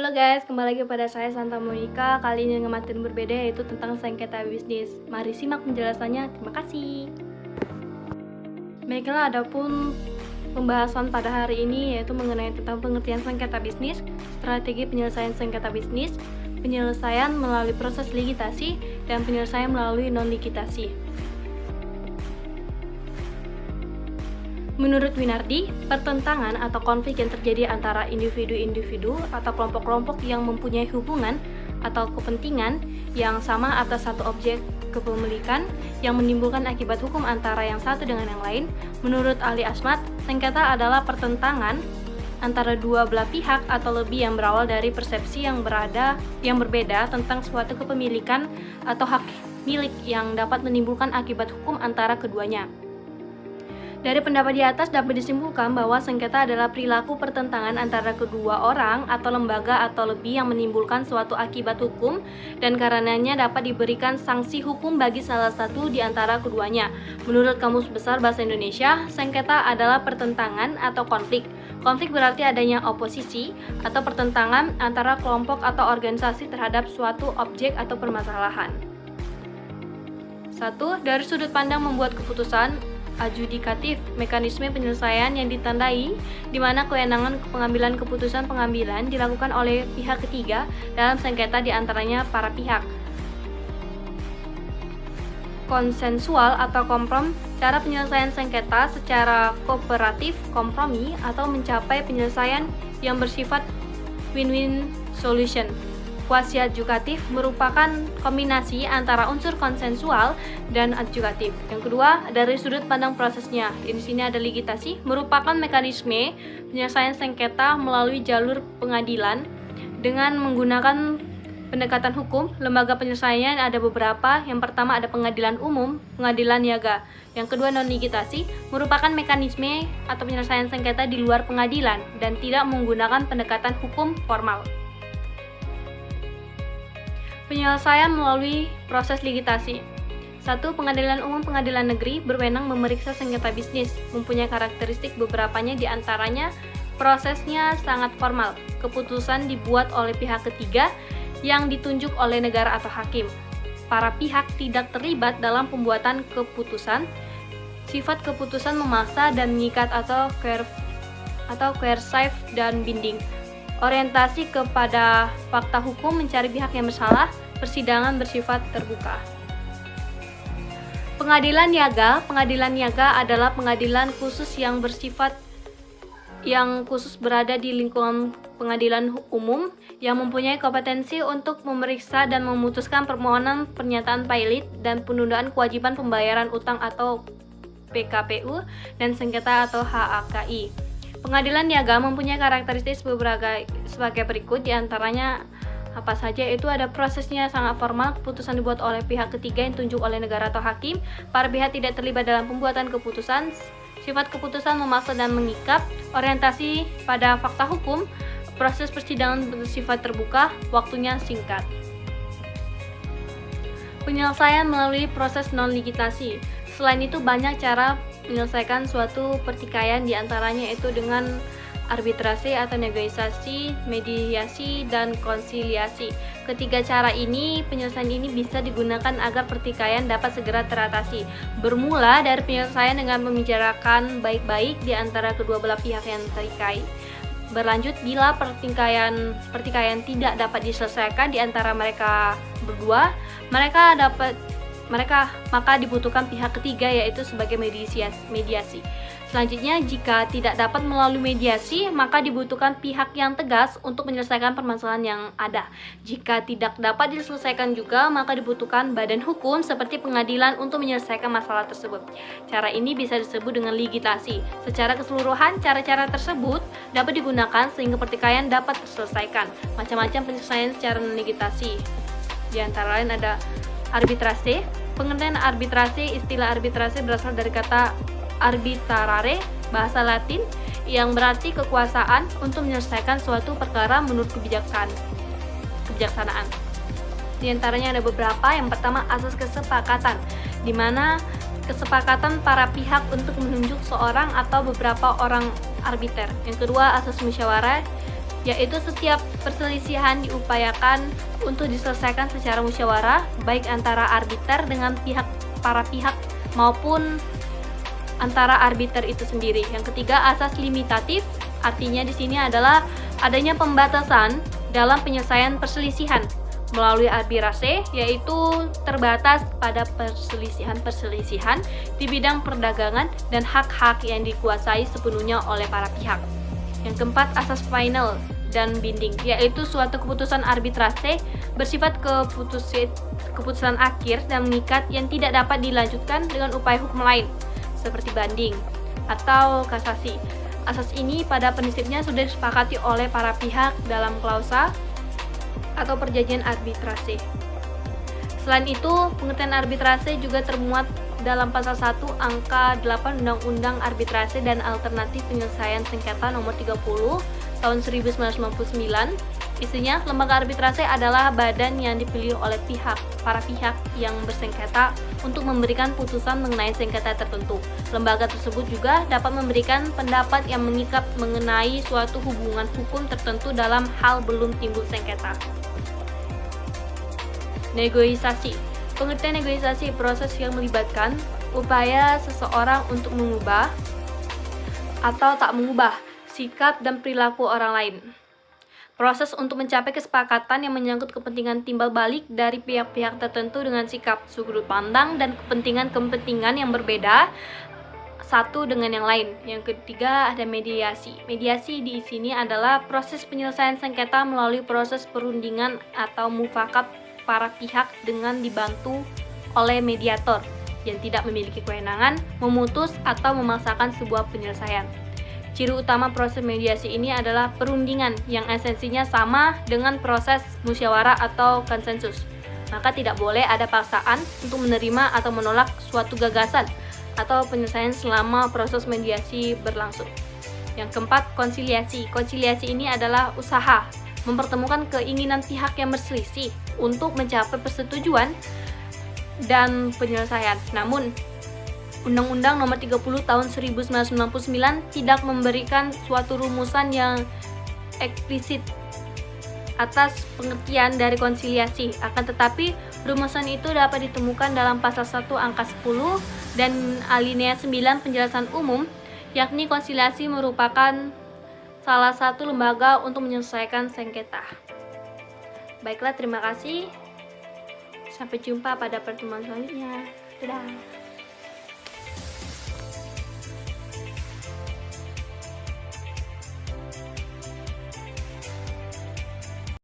Halo guys, kembali lagi pada saya Santa Monica. Kali ini dengan materi berbeda, yaitu tentang sengketa bisnis. Mari simak penjelasannya. Terima kasih. Baiklah, adapun pembahasan pada hari ini yaitu mengenai tentang pengertian sengketa bisnis, strategi penyelesaian sengketa bisnis, penyelesaian melalui proses ligitasi, dan penyelesaian melalui non-ligitasi. Menurut Winardi, pertentangan atau konflik yang terjadi antara individu-individu atau kelompok-kelompok yang mempunyai hubungan atau kepentingan yang sama atas satu objek kepemilikan yang menimbulkan akibat hukum antara yang satu dengan yang lain. Menurut ahli Asmat, sengketa adalah pertentangan antara dua belah pihak atau lebih yang berawal dari persepsi yang berbeda tentang suatu kepemilikan atau hak milik yang dapat menimbulkan akibat hukum antara keduanya. Dari pendapat di atas dapat disimpulkan bahwa sengketa adalah perilaku pertentangan antara kedua orang atau lembaga atau lebih yang menimbulkan suatu akibat hukum dan karenanya dapat diberikan sanksi hukum bagi salah satu di antara keduanya. Menurut Kamus Besar Bahasa Indonesia, sengketa adalah pertentangan atau konflik. Konflik berarti adanya oposisi atau pertentangan antara kelompok atau organisasi terhadap suatu objek atau permasalahan. 1. Dari sudut pandang membuat keputusan adjudikatif, mekanisme penyelesaian yang ditandai di mana kewenangan pengambilan keputusan pengambilan dilakukan oleh pihak ketiga dalam sengketa di antaranya para pihak. Konsensual atau komprom, cara penyelesaian sengketa secara kooperatif, kompromi, atau mencapai penyelesaian yang bersifat win-win solution. Kuasi-adjukatif merupakan kombinasi antara unsur konsensual dan adjukatif. Yang kedua, dari sudut pandang prosesnya, di sini ada ligitasi, merupakan mekanisme penyelesaian sengketa melalui jalur pengadilan dengan menggunakan pendekatan hukum. Lembaga penyelesaiannya ada beberapa. Yang pertama ada pengadilan umum, pengadilan niaga. Yang kedua non-ligitasi, merupakan mekanisme atau penyelesaian sengketa di luar pengadilan dan tidak menggunakan pendekatan hukum formal. Penyelesaian melalui proses ligitasi. 1. Pengadilan umum pengadilan negeri berwenang memeriksa sengketa bisnis, mempunyai karakteristik beberapanya di antaranya prosesnya sangat formal. Keputusan dibuat oleh pihak ketiga yang ditunjuk oleh negara atau hakim. Para pihak tidak terlibat dalam pembuatan keputusan. Sifat keputusan memaksa dan mengikat atau coercive dan binding. Orientasi kepada fakta hukum, mencari pihak yang bersalah. Persidangan bersifat terbuka. Pengadilan niaga. Pengadilan niaga adalah pengadilan khusus yang khusus berada di lingkungan pengadilan umum yang mempunyai kompetensi untuk memeriksa dan memutuskan permohonan pernyataan pailit dan penundaan kewajiban pembayaran utang atau PKPU dan sengketa atau HAKI. Pengadilan niaga mempunyai karakteristik sebagai berikut, diantaranya apa saja, itu ada prosesnya sangat formal, keputusan dibuat oleh pihak ketiga yang ditunjuk oleh negara atau hakim, para pihak tidak terlibat dalam pembuatan keputusan, sifat keputusan memaksa dan mengikat, orientasi pada fakta hukum, proses persidangan bersifat terbuka, waktunya singkat. Penyelesaian melalui proses non-ligitasi. Selain itu banyak cara menyelesaikan suatu pertikaian, diantaranya itu dengan arbitrase atau negosiasi, mediasi, dan konsiliasi. Ketiga cara ini, penyelesaian ini bisa digunakan agar pertikaian dapat segera teratasi. Bermula dari penyelesaian dengan membicarakan baik-baik di antara kedua belah pihak yang terikai. Berlanjut bila pertikaian tidak dapat diselesaikan di antara mereka berdua, maka dibutuhkan pihak ketiga, yaitu sebagai mediasi. Selanjutnya, jika tidak dapat melalui mediasi, maka dibutuhkan pihak yang tegas untuk menyelesaikan permasalahan yang ada. Jika tidak dapat diselesaikan juga, maka dibutuhkan badan hukum seperti pengadilan untuk menyelesaikan masalah tersebut. Cara ini bisa disebut dengan ligitasi. Secara keseluruhan, cara-cara tersebut dapat digunakan sehingga pertikaian dapat terselesaikan. Macam-macam penyelesaian secara ligitasi. Di antara lain ada arbitrase. Pengertian arbitrase, istilah arbitrase berasal dari kata arbitrare, bahasa Latin, yang berarti kekuasaan untuk menyelesaikan suatu perkara menurut kebijaksanaan. Di antaranya ada beberapa. Yang pertama, asas kesepakatan, di mana kesepakatan para pihak untuk menunjuk seorang atau beberapa orang arbiter. Yang kedua, asas musyawarah, yaitu setiap perselisihan diupayakan untuk diselesaikan secara musyawarah, baik antara arbiter dengan para pihak maupun antara arbiter itu sendiri. Yang ketiga, asas limitatif, artinya di sini adalah adanya pembatasan dalam penyelesaian perselisihan melalui arbitrase, yaitu terbatas pada perselisihan-perselisihan di bidang perdagangan dan hak-hak yang dikuasai sepenuhnya oleh para pihak. Yang keempat, asas final dan binding, yaitu suatu keputusan arbitrase bersifat keputusan akhir dan mengikat yang tidak dapat dilanjutkan dengan upaya hukum lain, seperti banding atau kasasi. Asas ini pada prinsipnya sudah disepakati oleh para pihak dalam klausa atau perjanjian arbitrase. Selain itu, pengertian arbitrase juga termuat dalam pasal 1 angka 8 Undang-Undang Arbitrase dan Alternatif Penyelesaian Sengketa nomor 30 tahun 1999. Isinya, lembaga arbitrase adalah badan yang dipilih oleh para pihak yang bersengketa untuk memberikan putusan mengenai sengketa tertentu. Lembaga tersebut juga dapat memberikan pendapat yang mengikat mengenai suatu hubungan hukum tertentu dalam hal belum timbul sengketa. Negosiasi. Pengertian negosiasi proses yang melibatkan upaya seseorang untuk mengubah atau tak mengubah sikap dan perilaku orang lain. Proses untuk mencapai kesepakatan yang menyangkut kepentingan timbal balik dari pihak-pihak tertentu dengan sikap, sudut pandang, dan kepentingan-kepentingan yang berbeda satu dengan yang lain. Yang ketiga, ada mediasi. Mediasi di sini adalah proses penyelesaian sengketa melalui proses perundingan atau mufakat para pihak dengan dibantu oleh mediator yang tidak memiliki kewenangan memutus atau memaksakan sebuah penyelesaian. Ciri utama proses mediasi ini adalah perundingan yang esensinya sama dengan proses musyawarah atau konsensus. Maka tidak boleh ada paksaan untuk menerima atau menolak suatu gagasan atau penyelesaian selama proses mediasi berlangsung. Yang keempat, konsiliasi. Konsiliasi ini adalah usaha mempertemukan keinginan pihak yang berselisih untuk mencapai persetujuan dan penyelesaian. Namun, Undang-Undang Nomor 30 Tahun 1999 tidak memberikan suatu rumusan yang eksplisit atas pengertian dari konsiliasi. Akan tetapi, rumusan itu dapat ditemukan dalam pasal 1 angka 10 dan alinea 9 penjelasan umum, yakni konsiliasi merupakan salah satu lembaga untuk menyelesaikan sengketa. Baiklah, terima kasih. Sampai jumpa pada pertemuan selanjutnya. Dadah.